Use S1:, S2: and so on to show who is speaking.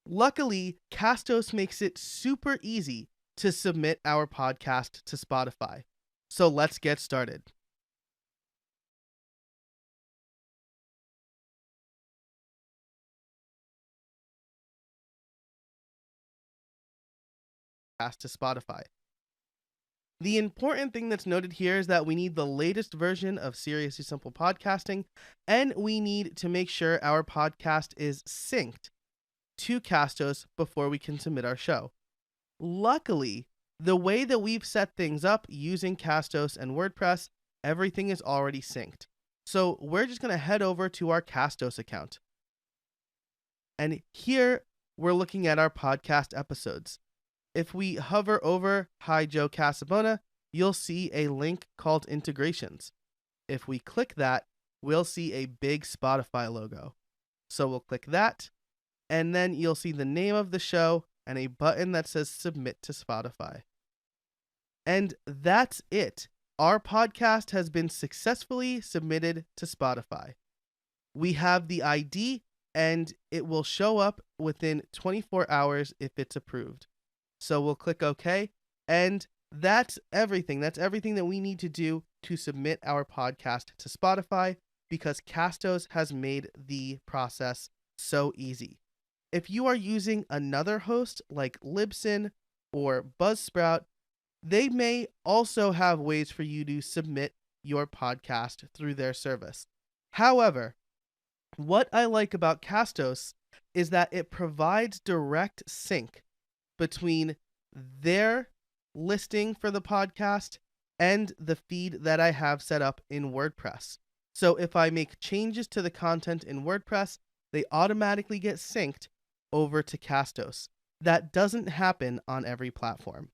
S1: Luckily, Castos makes it super easy to submit our podcast to Spotify. So let's get started. To Spotify. The important thing that's noted here is that we need the latest version of Seriously Simple Podcasting, and we need to make sure our podcast is synced to Castos before we can submit our show. Luckily, the way that we've set things up using Castos and WordPress, everything is already synced. So we're just going to head over to our Castos account. And here we're looking at our podcast episodes. If we hover over Hi Joe Casabona, you'll see a link called Integrations. If we click that, we'll see a big Spotify logo. So we'll click that, and then you'll see the name of the show and a button that says Submit to Spotify. And that's it. Our podcast has been successfully submitted to Spotify. We have the ID, and it will show up within 24 hours if it's approved. So we'll click OK, and that's everything. That's everything that we need to do to submit our podcast to Spotify, because Castos has made the process so easy. If you are using another host like Libsyn or Buzzsprout, they may also have ways for you to submit your podcast through their service. However, what I like about Castos is that it provides direct sync between their listing for the podcast and the feed that I have set up in WordPress. So if I make changes to the content in WordPress, they automatically get synced over to Castos. That doesn't happen on every platform.